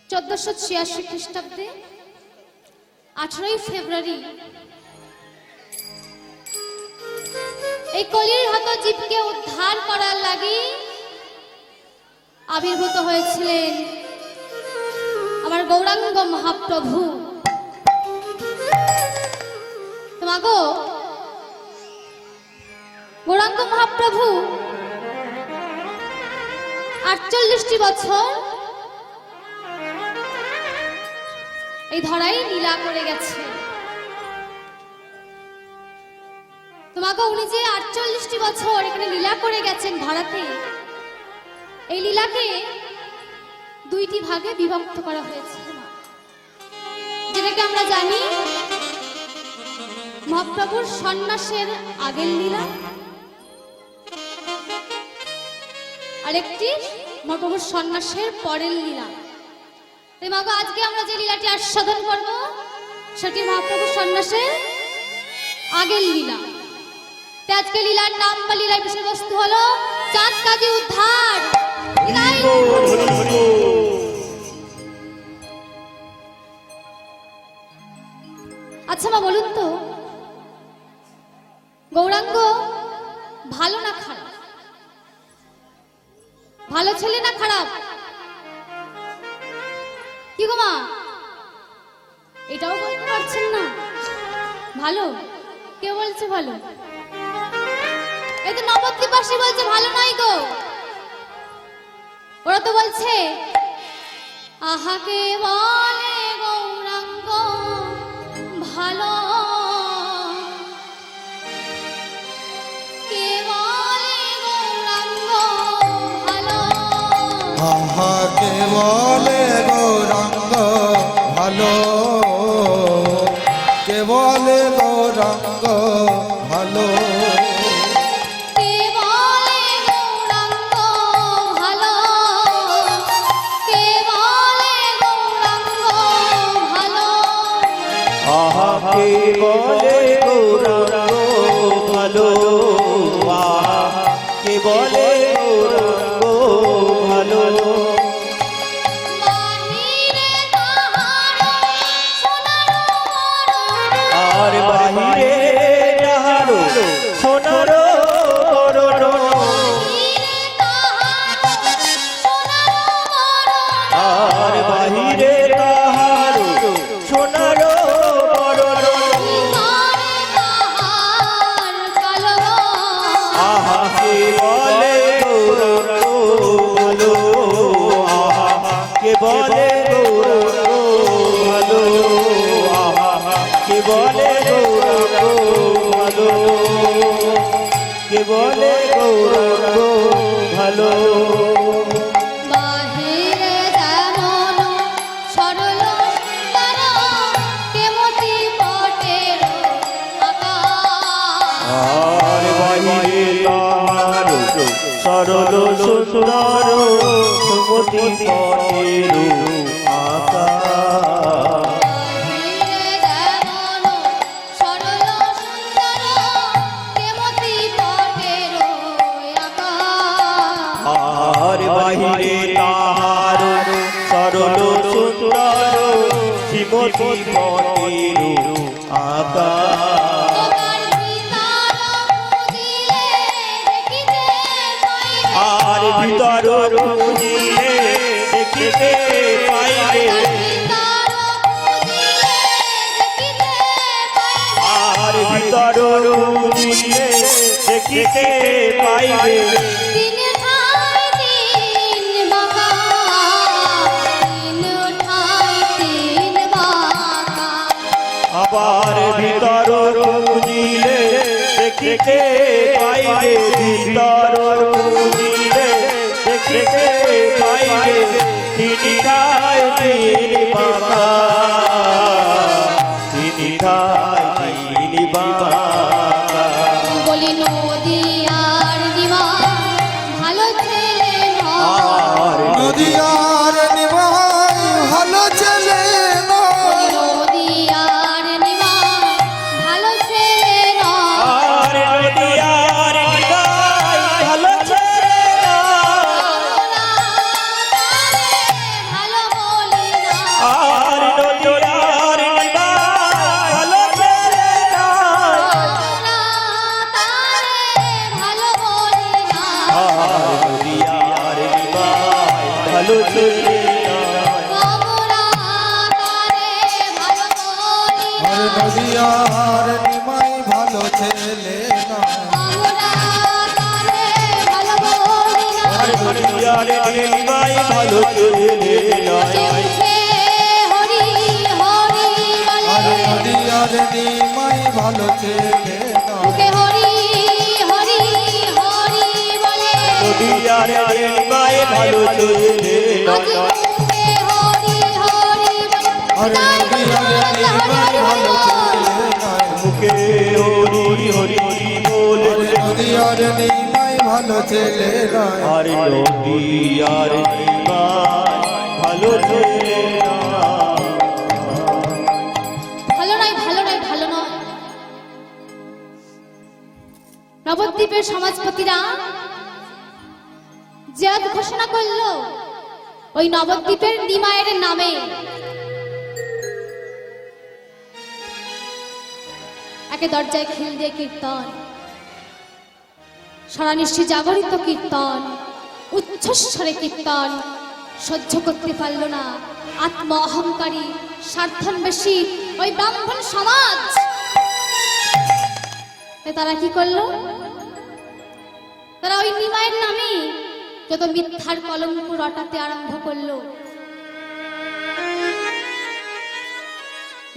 1486 খ্রিস্টাব্দে 18ই ফেব্রুয়ারি এই কলির হাত জীবকে উদ্ধার করার লাগি আবির্ভূত হয়েছিলেন আমার গৌরাঙ্গ মহাপ্রভু। তোমাগো গৌরাঙ্গ মহাপ্রভু 48টি বছর এই ধরাই লীলা করে গেছে। তোমাকে উনি যে 48টি বছর এখানে লীলা করে গেছেন ধরাতে, এই লীলাকে দুইটি ভাগে বিভক্ত করা হয়েছে। যেটাকে আমরা জানি মহাপ্রভুর সন্ন্যাসের আগের লীলা, আরেকটি মহাপ্রভুর সন্ন্যাসের পরের লীলা। তাই মাগো আজকে আমরা যে লীলাটি আস্বাদন করব সেটি মহাপ্রভুর সন্ন্যাসের আগের লীলা। তাই আজকে লীলার নাম বা লীলার বিষয়বস্তু হলো চাঁদ কাজী উদ্ধার। আচ্ছা মা বলুন তো, গৌরাঙ্গ ভালো না খারাপ? ভালো ছেলে না খারাপ? কি গো মা, এটাও বলতে পারছেন না? ভালো? কে বলছে ভালো? এই তো নবদ্বীপবাসী বলছে ভালো নয় গো। ওরা তো বলছে আহাকে বলে গৌরাঙ্গ ভালো, কে বলে গৌরাঙ্গ ভালো, আহাকে বলে গৌরাঙ্গ ভালো, কে বলে গৌরাঙ্গ ভালো, কে বলে গৌরাঙ্গ ভালো, কে বলে গৌরাঙ্গ ভালো, আহাকে বলে গৌরাঙ্গ ভালো, আহাকে বলে গৌরাঙ্গ ভালো। বাহিরে তাহার সোনার বরণ, আর বাহিরে যাহার সোনার বরণ, বাহিরে তাহার সোনার বরণ, আর বাহিরে তাহার সোনার বরণ, ভিতরে তাহার কালো বরণ। আহাকে বলে গৌরাঙ্গ ভালো, আহাকে বলে গৌরাঙ্গ ভালো, আহাকে বলে গৌরাঙ্গ ভালো, কে বলে গৌরাঙ্গ ভালো। বাহিরে যেমন সরল সুন্দর, কেমতি পটের আকাশ। আর বাহিরে তার সরল সুন্দর সুমতি পটের আকাশ। বাহিরে যেমন সরল সুন্দর, কেমতি পটের আকাশ। আর বাহিরে তাহার সরল সুন্দর শ্রীমতী পটের আকাশ। তোমার ভিতর বুঝিলে দেখিতে পাইবে, আর ভিতর বুঝিলে দেখিতে পাইবে, ভিতর বুঝিলে দেখিতে পাইবে, আর ভিতর বুঝিলে দেখিতে পাইবে। তিন ঠাই তিন বাঁকা, তিন ঠাই তিন বাঁকা, আবার ভিতর বুঝিলে দেখিতে পাইবে, ভিতর বুঝিলে দেখিতে পাইবে। তিনি ঠাই তিন বাঁকা, তিনি ঠাই তিন বাঁকা। বলি নদী আর দিবা ভালো ছেলে নয়, আর নদিয়ার নিমাই ভালো ছেলে নয়, নদী আর দিবা ভালো ছেলে নয়, আর নদিয়ার নিবাই ভালো ছেলে না। আমরা তারে ভালো বলি আর নদিয়ার নিমাই ভালো ছেলে নয়। আমরা তারে ভালো বলি না। আর নদিয়ার নিমাই ভালো ছেলে নয়। আমরা তারে ভালো বলি না। আর নদিয়ার নিমাই ভালো ছেলে নয়। আমরা তারে ভালো বলি না। আর নদিয়ার নিমাই ভালো ছেলে নয়। মুখে হরি হরি বলে। আর নদিয়ার নিমাই ভালো ছেলে নয়। মুখে হরি হরি হরি বলে। নদিয়ার নিমাই ভালো ছেলে আজ নয়। মুখে হরি হরি বলে। আর নদিয়ার নিমাই ভালো ছেলে নয়। মুখে হরি হরি বলে। আর নদিয়ার নিমাই ভালো ছেলে নয়। আর নদিয়ার নিমাই ভালো ছেলে নয়। ভালো নয় ভালো নয় ভালো নয়। নবদ্বীপের সমাজপতিরা জেদ ঘোষণা করলো ওই নবদ্বীপের নিমায়ের নামে। একে দরজায় খিল দিয়ে কীর্তন, সারা নিশ্চি জাগরিত কীর্তন, উচ্চস্বরে কীর্তন সহ্য করতে পারল না আত্ম অহংকারী স্বার্থান্বেষী ওই ব্রাহ্মণ সমাজ। তারা কি করলো? তারা ওই নিমায়ের নামে যত মিথ্যার কলঙ্ক রটাতে আরম্ভ করলো।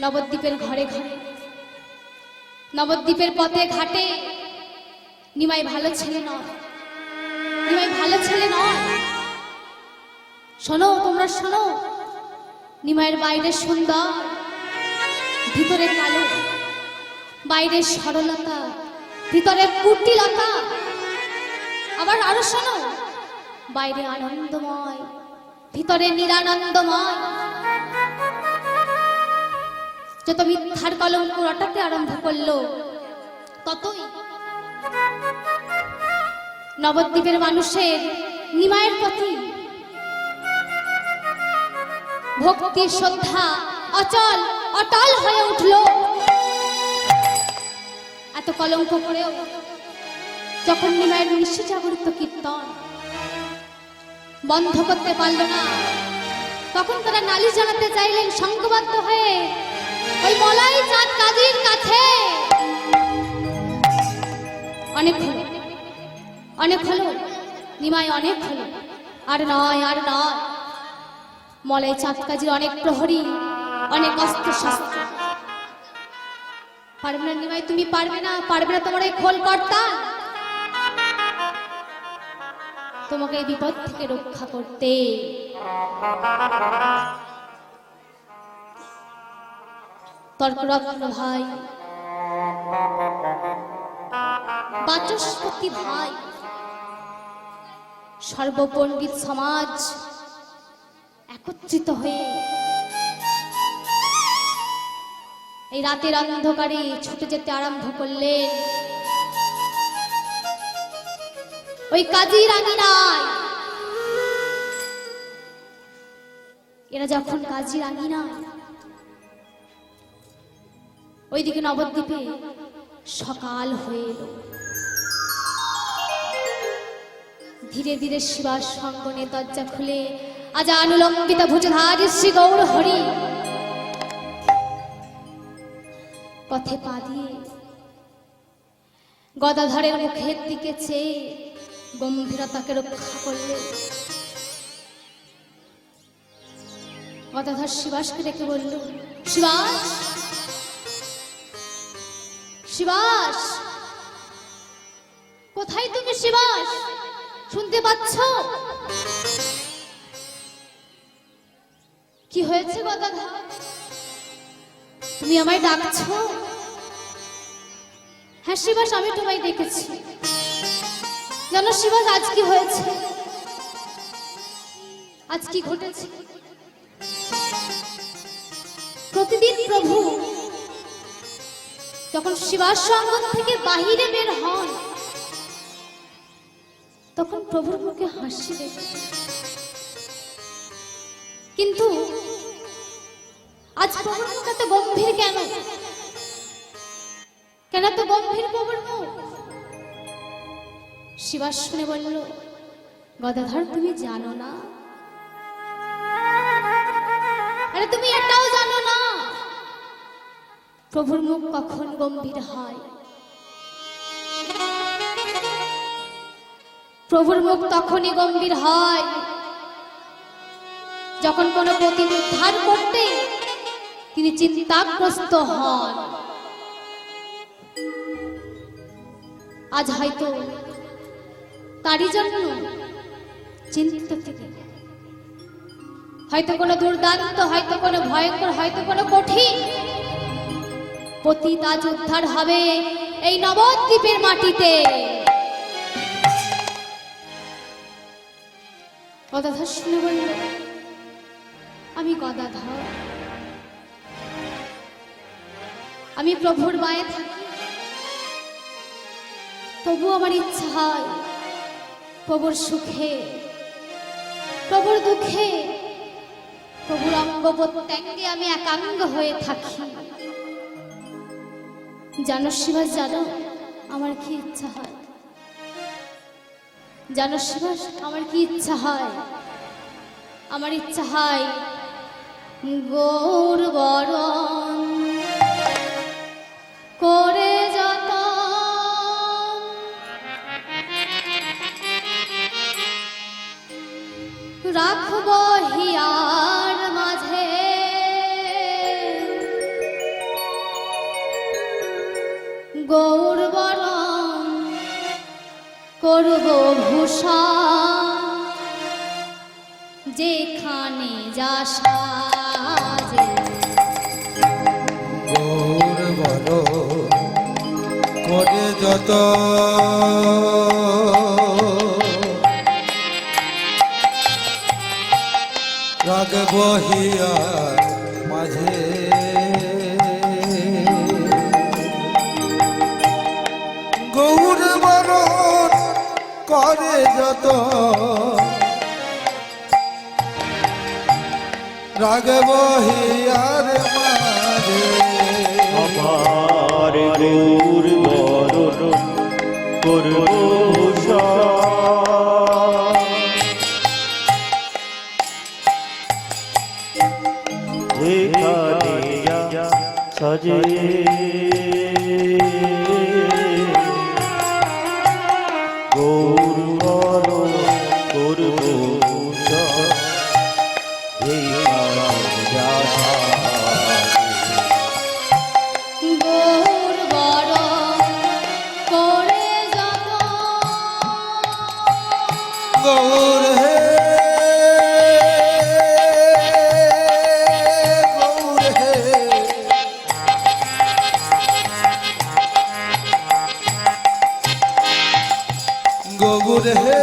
নবদ্বীপের ঘরে ঘরে, নবদ্বীপের পথে ঘাটে নিমাই ভালো ছেলে নয়, নিমাই ভালো ছেলে নয়। শোনো, তোমরা শোনো, নিমাইয়ের বাইরে সুন্দর, ভিতরে কালো, বাইরে সরলতা, ভিতরে কুটিলতা। আবার আরো শোনো, বাইরে আনন্দময়, ভিতরে নিরানন্দময়। যত মিথ্যার কলঙ্ক রটাতে আরম্ভ করলো ততই নবদ্বীপের মানুষের নিমায়ের প্রতি ভক্তি শ্রদ্ধা অচল অটল হয়ে উঠল। এত কলঙ্ক করেও যখন নিমায়ের নিশ্চয় জাগরিত কীর্তন বন্ধ করতে পারল না, তখন তারা নালিশ জানাতে চাইলেন সংঘবদ্ধ হয়ে ওই মলাই চাঁদ কাজীর কাছে। অনেক হলো, অনেক হলো, নিমাই অনেক হলো, আর নয় আর নয়। মলাই চাঁদ কাজীর অনেক প্রহরী, অনেক অস্ত্র শস্ত্র। পারবে না নিমাই, তুমি পারবে না, পারবে না তোমার এই খোল কর্তা তোমাকে এই বিপদ থেকে রক্ষা করতে। তর্করত্ন ভাই, বাচস্পতি ভাই, সর্বপণ্ডিত সমাজ একত্রিত হয়ে এই রাতের অন্ধকারে ছুটে যেতে আরম্ভ করলেন ওই কাজীর আঙিনায়। এরা যখন কাজীর আঙিনায়, ওইদিকে নবদ্বীপে সকাল হয়ে এলো। ধীরে ধীরে শিবার সঙ্গনে দরজা খুলে আজানুলম্বিত ভুজধারী শ্রী গৌর হরি পথে পা দিয়ে গদাধরের মুখের দিকে চেয়ে গম্ভীরতাকে রক্ষা করলে। গদাধর শিবাসকে ডেকে বলল, শিবাস, শিবাস, কোথায় তুমি শিবাস? শুনতে পাচ্ছ? কি হয়েছে গদাধর, তুমি আমায় ডাকছো? হ্যাঁ শিবাস, আমি তোমায় ডেকেছি। জানো শিবাস, আজ কি হয়েছে, আজ কি ঘটেছে? প্রতিদিন প্রভু যখন শিবাস অঙ্গন থেকে বাহিরে বের হন, তখন প্রভুর মুখে হাসি দেখে। কিন্তু আজ প্রভুর মুখ এত গম্ভীর কেন? কেন এত গম্ভীর প্রভুর মুখ? শিবা শুনে বলল, গদাধর তুমি জানো না? আরে তুমি এটাও জানো না প্রভুর মুখ কখন গম্ভীর হয়? প্রভুর মুখ তখনই গম্ভীর হয় যখন কোনো পতিকে উদ্ধার করতে তিনি চিন্তাগ্রস্ত হন। আজ হয়তো তারই জন্য চিন্তিত থেকে, হয়তো কোনো দুর্দান্ত, হয়তো কোনো ভয়ঙ্কর, হয়তো কোনো কঠিন পতিত আজ উদ্ধার হবে এই নবদ্বীপের মাটিতে। গদাধর শুনে বলল, আমি গদাধর, আমি প্রভুর মায়ে থাকি, তবু আমার ইচ্ছা হয় প্রভুর সুখে, প্রভুর দুঃখে, প্রভুর অঙ্গ প্রত্যঙ্গে আমি একাঙ্গ হয়ে থাকি। জানো শিবা, জানো আমার কি ইচ্ছা হয়? জানো শিবা, আমার কি ইচ্ছা হয়? আমার ইচ্ছা হয় গৌর বরণ করে যত রাখব হিয়ার মাঝে, গৌর বরণ করব ভূষা, যেখানে যা সাজে। গৌর বড় করে যত রাগব হিয়ার মাঝে, গৌর বরণ করে যত রাগব হিয়ার মাঝে। আমার গৌর বরণ করব ভূষা, যেখানে যা সাজে। গৌর বরণ করব ভূষা, যেখানে যা গৌর বরণ করে যত গৌর হে গৌর হে গৌর হে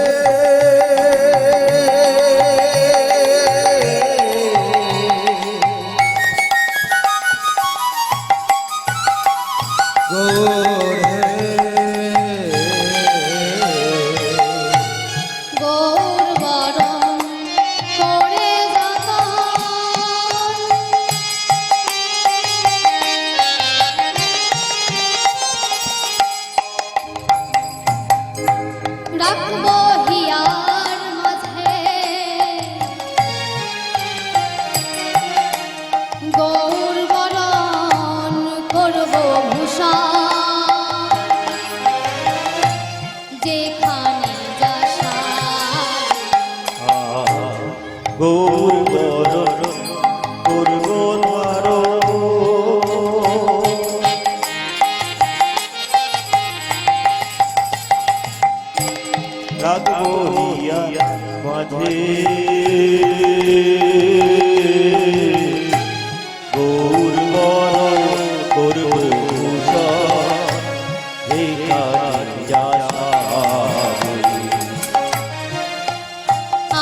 গৌর হে গৌর বরণ করে যত রাখব হিয়ার মাঝে, গৌর বরণ করব ভূষা, যেখানে যা সাজে। গৌর বরণ করব তোমারো, রাখব হিয়া মাঝে। গৌর বরণ করব ভূষা, যেখানে যা সাজে।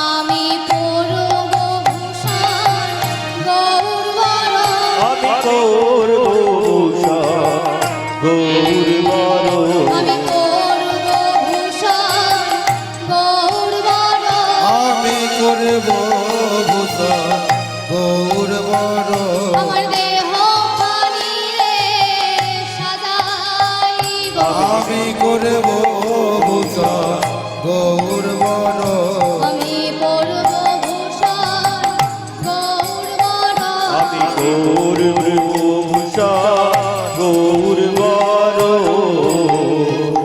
আমি পরব ভূষণ গৌর বরণ, আমি করব ভূষা, গৌর বরণ। আমি পরব ভূষণ গৌর বরণ, আমি করব ভূষণ গৌর বরণ। আমার আমি করব ভূষণ গৌর বর আমি পরব ভূষণ গৌর বরণ। আমি গৌর ভূষণ গৌর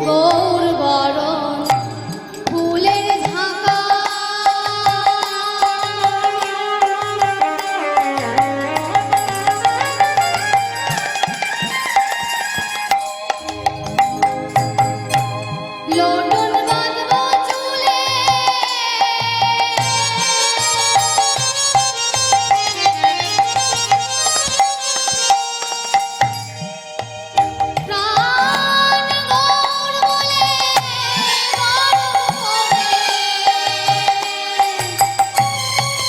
গৌর বরণ ফুলের ঝাঁকা। লোটন বাঁধব চুলে, প্রাণ গৌর বলে গর্ব করে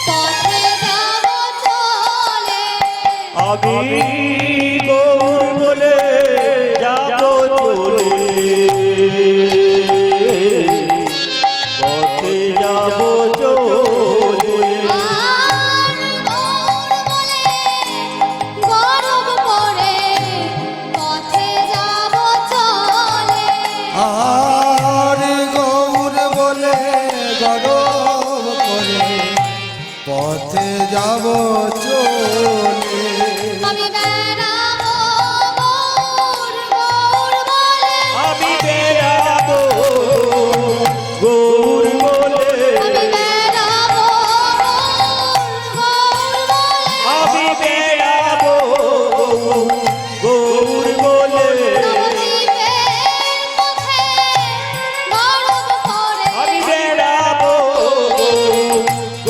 পথে যাব চলে। আমি গৌর বলে যাব চলে পথে যাব চলে আর গৌর বলে গর্ব করে পথে যাব চলে। আর গৌর বলে গরব করে পথে যাব চলে আমি বেড়াবো গৌর গৌর বলে, আমি বেড়াবো গৌর বলে আমি বেড়াবো গৌর গৌর বলে। আমি বেড়াবো গৌর বলে নবদ্বীপের পথে গর্ব করে, আমি বেড়াবো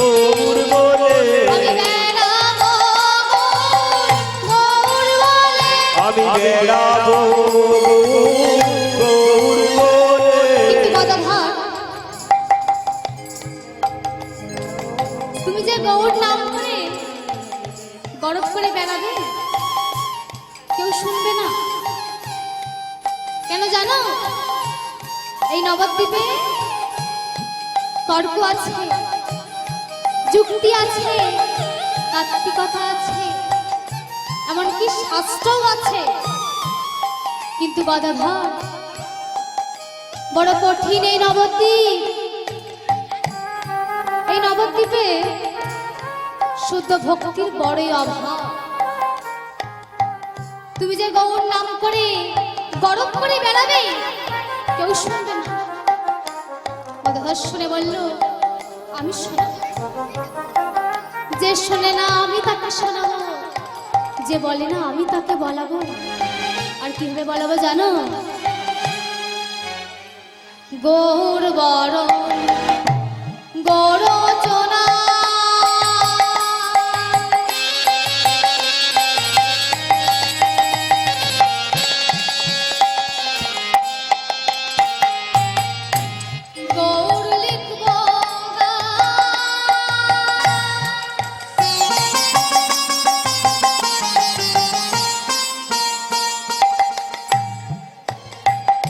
গৌর বলে আমি বেড়াবো গৌর বলে। আমি বেড়াবো গৌর বলে কিন্তু গদাধর, তুমি যে গৌর নাম করে গরব করে বেড়াবে, কেউ শুনবে না। কেন জানো? এই নবদ্বীপে তর্ক আছে, যুক্তি আছে, তাত্ত্বিকতা আছে, এমনকি শাস্ত্রও আছে। কিন্তু গদাধর, বড় কঠিন এই নবদ্বীপ। এই নবদ্বীপে শুদ্ধ ভক্তির বড়ই অভাব। তুমি যে গৌর নাম করে গরব করে বেড়াবে, কেউ শুনবে না। গদাধর শুনে বলল, আমি শোনাবো। যে শোনে না আমি তাকে শোনাবো, যে বলে না আমি তাকে বলাবো। আর কিভাবে বলাবো জানো? গৌর বরণ গৌরচনা, গৌর লিখব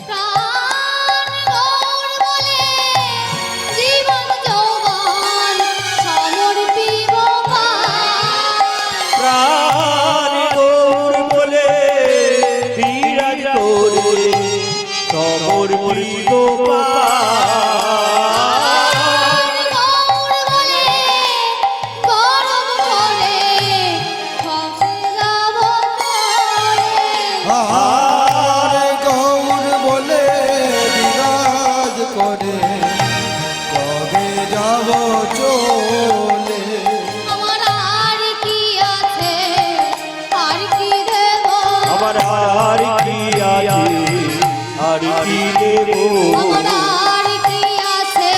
প্রাণ গৌর বলে জীবন যৌবন সমর্পিব প্রাণ গৌর বলে বিরাজ করে সমর্পিত গৌর বলে গরব করে পথে যাব চলে। আর গৌর বলে বিরাজ করে কবে যাব চলে আমার আর কি আছে, আর কি দেব? আমার আর কি আছে আর কি দেব আমার আর কি আছে,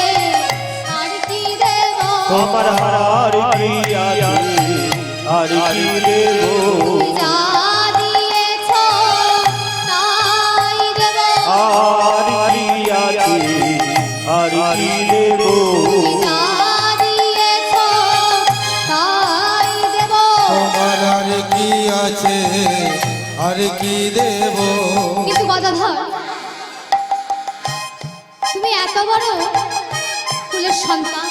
আর কি দেব? আমার আর কি আছে আর কি দেব তুই যা দিয়েছ তাই দেব। আর কি আছে আর কি দেব তুই যা দিয়েছ তাই দেব। তোমার আর কি আছে আর কি দেব কিন্তু গদাধর, তুমি এত বড় কুলের সন্তান,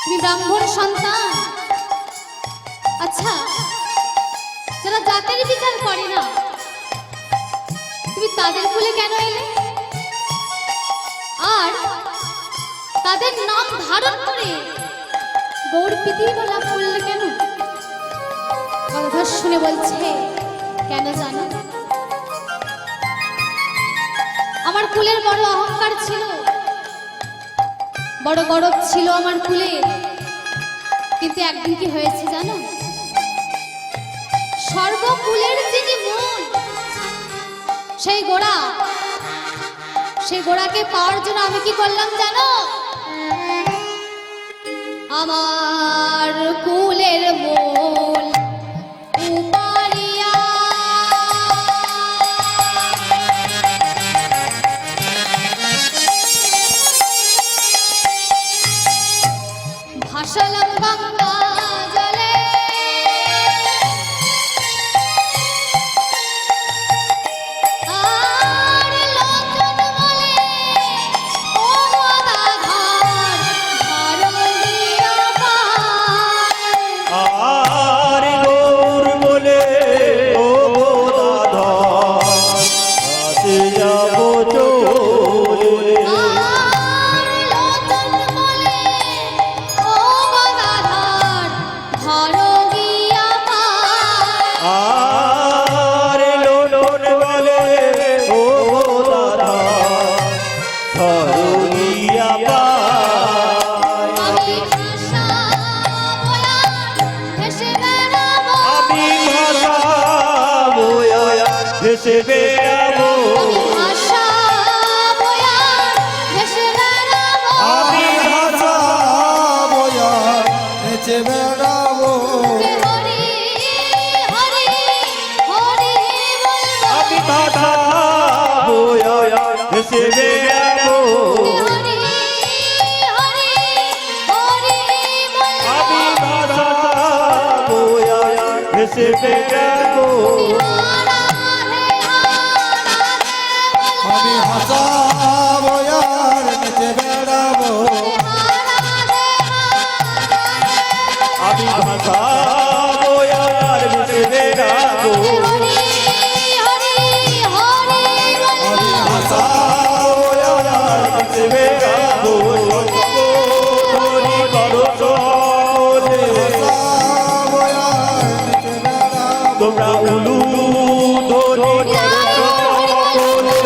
তুমি ব্রাহ্মণ সন্তান। আচ্ছা, যারা জাতের বিচার করে না, তাদের কুলে কেন এলে? আর তাদের নাম ধারণ করে গৌর পৃথিবী লাভ করলে কেন? কথা শুনে বলছে কেন জানো? আমার কুলের বড় অহংকার ছিল, বড় গরব ছিল আমার কুলে। কিন্তু একদিন কি হয়েছে জানো? সর্বকুলের যিনি মূল, সেই গোড়াকে পাওয়ার জন্য আমি কি করলাম জানো? আমার কুলের মূল উপারিয়া ভাসালাম গঙ্গা জলে, আর লোচন বলে ও গদাধর ধরণিয়া পায়। আর গৌর বলে ও গদাধর কাছে যাব চলে। আর লোচন বলে ও গদাধর ধরণিয়া পায়। আর লোলন বলে ও গদাধর ধরণিয়া পায়। আমি ভাষা বয়ান ভেসে বেড়াবো, আমি ভাষা বয়ান ভেসে বেড়াবো। আমি ভাষা বয়ান ভেসে বেড়াবো। আমি ভাষা বয়ার নেচে বেড়াবো কে হরি হরি হরি বলবো, আমি ভাষা বয়ান ভেসে বেড়াবো। কে হরি হরি হরি বলবো। আমি ভাষা বয়ান ভেসে বেড়াবো। রাধে রাধে বলবো, আমি হাসা বয়ার নেচে বেড়াবো রাধে আমি ভাষা বয়ান ভেসে বেড়াবো। হরি হরি হরি বলবো। আমি হাসা বয়ান ভেসে বেড়াবো। হরি করো চলে। হাসা বয়ার নেচে বেড়াবো তোমরা উলু ধরি করো চলে।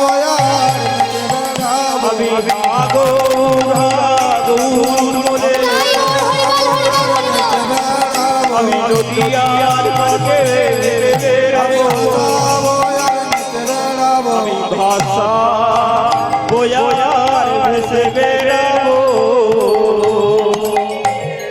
বয়ার নেচে বেড়াবো আমি গৌর বলে আমি যদি আর পাকে বেড়াবো। আমি ভাষা বয়ার ভেসে বেড়াবো।